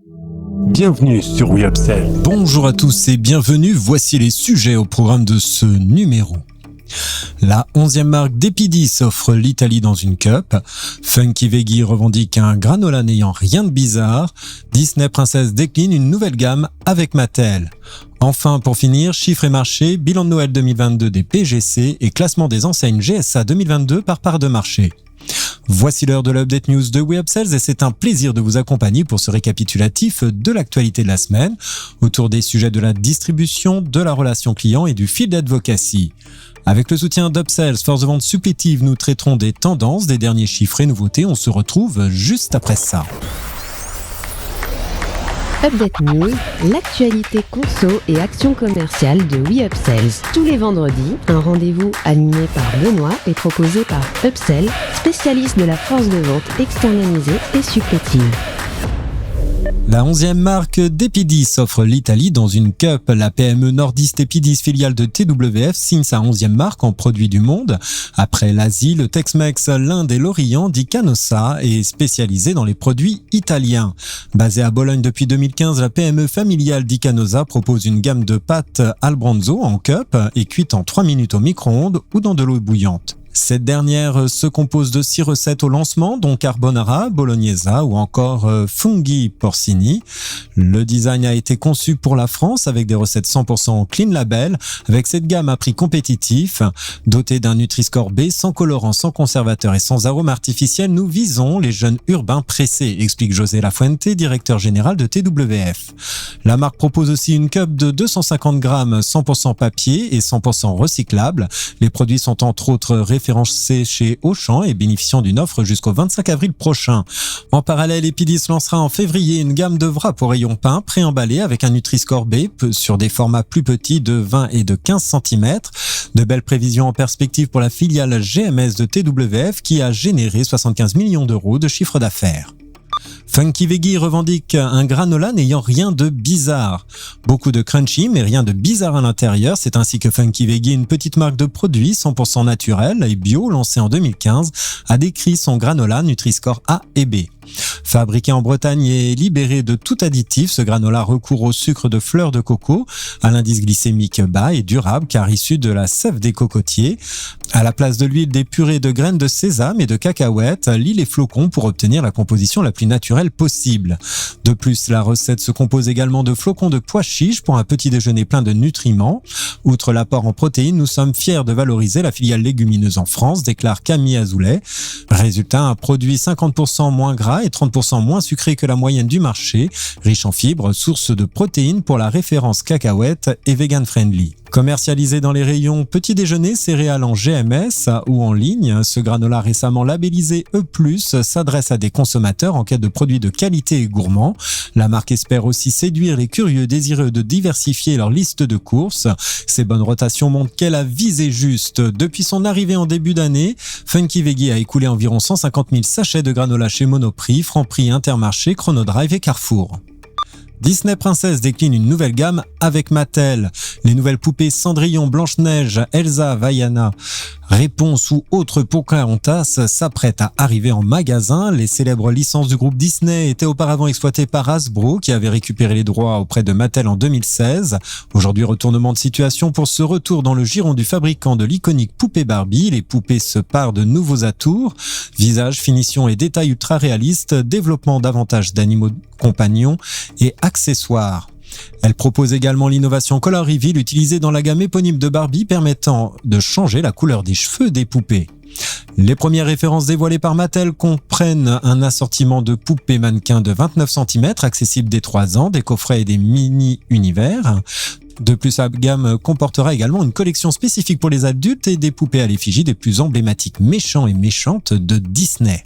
Bienvenue sur WeUpsell. Bonjour à tous et bienvenue, voici les sujets au programme de ce numéro. La 11e marque d'Epidis offre l'Italie dans une cup. Funky Veggie revendique un granola n'ayant rien de bizarre. Disney Princess décline une nouvelle gamme avec Mattel. Enfin, pour finir, chiffres et marchés, bilan de Noël 2022 des PGC et classement des enseignes GSA 2022 par part de marché. Voici l'heure de l'Update News de WeUpsells et c'est un plaisir de vous accompagner pour ce récapitulatif de l'actualité de la semaine autour des sujets de la distribution, de la relation client et du field advocacy. Avec le soutien d'Upsells, force de vente supplétive, nous traiterons des tendances, des derniers chiffres et nouveautés. On se retrouve juste après ça. Update News, l'actualité conso et action commerciale de WeUpsells. Tous les vendredis, un rendez-vous animé par Benoît et proposé par Upsell, spécialiste de la force de vente externalisée et supplétive. La 11e marque d'Epidis offre l'Italie dans une cup. La PME nordiste Epidis, filiale de TWF, signe sa 11e marque en produits du monde. Après l'Asie, le Tex-Mex, l'Inde et l'Orient, Canosa est spécialisé dans les produits italiens. Basée à Bologne depuis 2015, la PME familiale Canosa propose une gamme de pâtes Albranzo en cup et cuite en 3 minutes au micro-ondes ou dans de l'eau bouillante. Cette dernière se compose de 6 recettes au lancement, dont carbonara, bolognesa ou encore funghi porcini. Le design a été conçu pour la France avec des recettes 100% clean label, avec cette gamme à prix compétitif. Dotée d'un Nutri-Score B, sans colorant, sans conservateur et sans arôme artificiel, nous visons les jeunes urbains pressés, explique José Lafuente, directeur général de TWF. La marque propose aussi une cup de 250 grammes 100% papier et 100% recyclable. Les produits sont entre autres référencés chez Auchan et bénéficiant d'une offre jusqu'au 25 avril prochain. En parallèle, Epidis lancera en février une gamme de wraps au rayon pain préemballés avec un Nutri-Score B sur des formats plus petits de 20 et de 15 cm. De belles prévisions en perspective pour la filiale GMS de TWF qui a généré 75 millions d'euros de chiffre d'affaires. Funky Veggie revendique un granola n'ayant rien de bizarre. Beaucoup de crunchy, mais rien de bizarre à l'intérieur. C'est ainsi que Funky Veggie, une petite marque de produits 100% naturel et bio, lancée en 2015, a décrit son granola Nutri-Score A et B. Fabriqué en Bretagne et libéré de tout additif, ce granola recourt au sucre de fleurs de coco, à l'indice glycémique bas et durable car issu de la sève des cocotiers. À la place de l'huile, des purées de graines de sésame et de cacahuètes, lie les flocons pour obtenir la composition la plus naturelle possible. De plus, la recette se compose également de flocons de pois chiches pour un petit déjeuner plein de nutriments. Outre l'apport en protéines, nous sommes fiers de valoriser la filiale légumineuse en France, déclare Camille Azoulay. Résultat, un produit 50% moins gras et 30% moins sucré que la moyenne du marché, riche en fibres, source de protéines pour la référence cacahuète et vegan friendly. Commercialisé dans les rayons petit déjeuner, céréales en GMS ou en ligne, ce granola récemment labellisé E+, s'adresse à des consommateurs en quête de produits de qualité et gourmands. La marque espère aussi séduire les curieux désireux de diversifier leur liste de courses. Ces bonnes rotations montrent qu'elle a visé juste. Depuis son arrivée en début d'année, Funky Veggie a écoulé environ 150 000 sachets de granola chez Monoprix, Franprix, Intermarché, Chronodrive et Carrefour. Disney Princess décline une nouvelle gamme avec Mattel. Les nouvelles poupées Cendrillon, Blanche-Neige, Elsa, Vaiana, Réponse ou autres Pocahontas s'apprêtent à arriver en magasin. Les célèbres licences du groupe Disney étaient auparavant exploitées par Hasbro qui avait récupéré les droits auprès de Mattel en 2016. Aujourd'hui, retournement de situation pour ce retour dans le giron du fabricant de l'iconique poupée Barbie. Les poupées se parent de nouveaux atours. Visage, finition et détails ultra réalistes, développement davantage d'animaux compagnons et accessoires. Elle propose également l'innovation Color Reveal utilisée dans la gamme éponyme de Barbie permettant de changer la couleur des cheveux des poupées. Les premières références dévoilées par Mattel comprennent un assortiment de poupées mannequins de 29 cm accessibles dès 3 ans, des coffrets et des mini-univers. De plus, la gamme comportera également une collection spécifique pour les adultes et des poupées à l'effigie des plus emblématiques méchants et méchantes de Disney.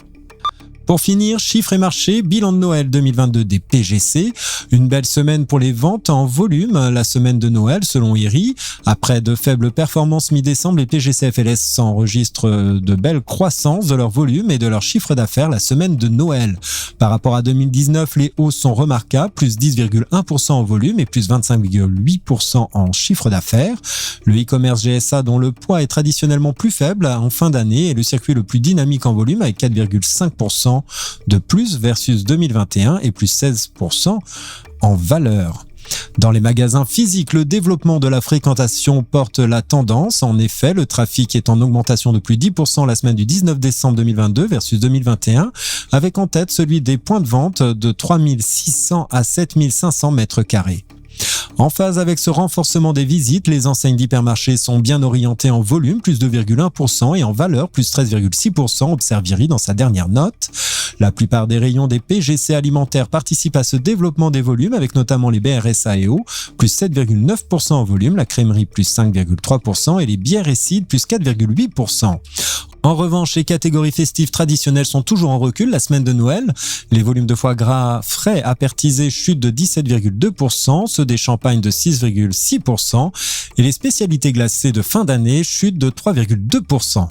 Pour finir, chiffres et marchés, bilan de Noël 2022 des PGC. Une belle semaine pour les ventes en volume, la semaine de Noël selon IRI. Après de faibles performances mi-décembre, les PGC FLS enregistrent de belles croissances de leur volume et de leur chiffre d'affaires la semaine de Noël. Par rapport à 2019, les hausses sont remarquables, plus 10,1% en volume et plus 25,8% en chiffre d'affaires. Le e-commerce GSA, dont le poids est traditionnellement plus faible en fin d'année, est le circuit le plus dynamique en volume avec 4,5% 16% de plus versus 2021 et plus 16% en valeur. Dans les magasins physiques, le développement de la fréquentation porte la tendance. En effet, le trafic est en augmentation de plus de 10% la semaine du 19 décembre 2022 versus 2021, avec en tête celui des points de vente de 3600 à 7500 mètres carrés. En phase avec ce renforcement des visites, les enseignes d'hypermarchés sont bien orientées en volume, plus 2,1%, et en valeur, plus 13,6%, observe Viry dans sa dernière note. La plupart des rayons des PGC alimentaires participent à ce développement des volumes, avec notamment les BRSA et eau, plus 7,9% en volume, la crèmerie, plus 5,3%, et les bières et cidres, plus 4,8%. En revanche, les catégories festives traditionnelles sont toujours en recul la semaine de Noël. Les volumes de foie gras frais apertisés chutent de 17,2%, ceux des champagnes de 6,6% et les spécialités glacées de fin d'année chutent de 3,2%.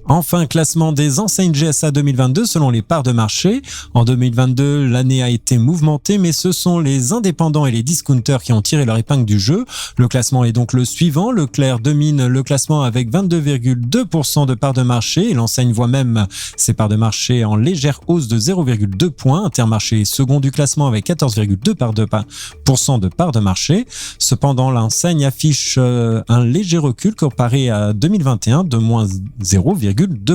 Enfin, classement des enseignes GSA 2022 selon les parts de marché. En 2022, l'année a été mouvementée, mais ce sont les indépendants et les discounters qui ont tiré leur épingle du jeu. Le classement est donc le suivant. Leclerc domine le classement avec 22,2% de parts de marché et l'enseigne voit même ses parts de marché en légère hausse de 0,2 points. Intermarché est second du classement avec 14,2% de parts de marché. Cependant, l'enseigne affiche un léger recul comparé à 2021 de moins 0,2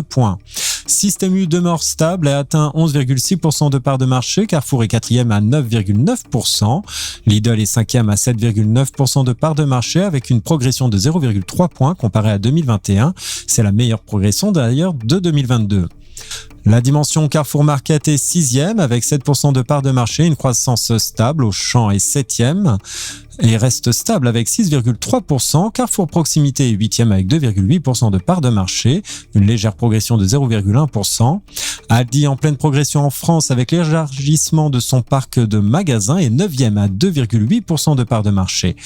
points. Système U demeure stable et atteint 11,6% de part de marché. Carrefour est 4e à 9,9%. Lidl est 5e à 7,9% de part de marché avec une progression de 0,3 points comparé à 2021. C'est la meilleure progression d'ailleurs de 2022. La dimension Carrefour Market est 6e avec 7% de part de marché, une croissance stable. Auchan est 7e et reste stable avec 6,3%. Carrefour Proximité est 8e avec 2,8% de part de marché, une légère progression de 0,1%. Aldi en pleine progression en France avec l'élargissement de son parc de magasins est 9e à 2,8% de part de marché.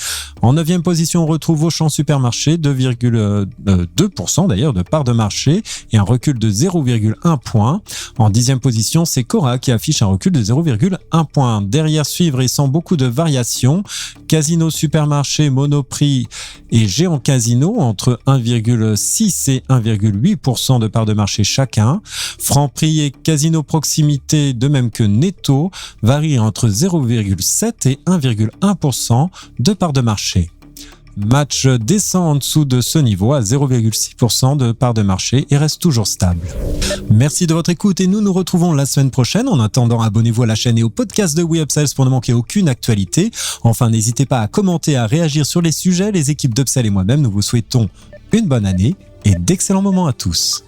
En 9e position, on retrouve Auchan Supermarché, 2,2% d'ailleurs de part de marché et un recul de 0,1 point. En 10e position, c'est Cora qui affiche un recul de 0,1 point. Derrière suivre et sans beaucoup de variations, Casino Supermarché, Monoprix et Géant Casino entre 1,6 et 1,8% de part de marché chacun. Franprix et Casino Proximité, de même que Netto, varient entre 0,7 et 1,1% de part de marché. Match descend en dessous de ce niveau à 0,6% de part de marché et reste toujours stable. Merci de votre écoute et nous nous retrouvons la semaine prochaine. En attendant, abonnez-vous à la chaîne et au podcast de WeUpsells pour ne manquer aucune actualité. Enfin, n'hésitez pas à commenter, à réagir sur les sujets. Les équipes d'Upsell et moi-même, nous vous souhaitons une bonne année et d'excellents moments à tous.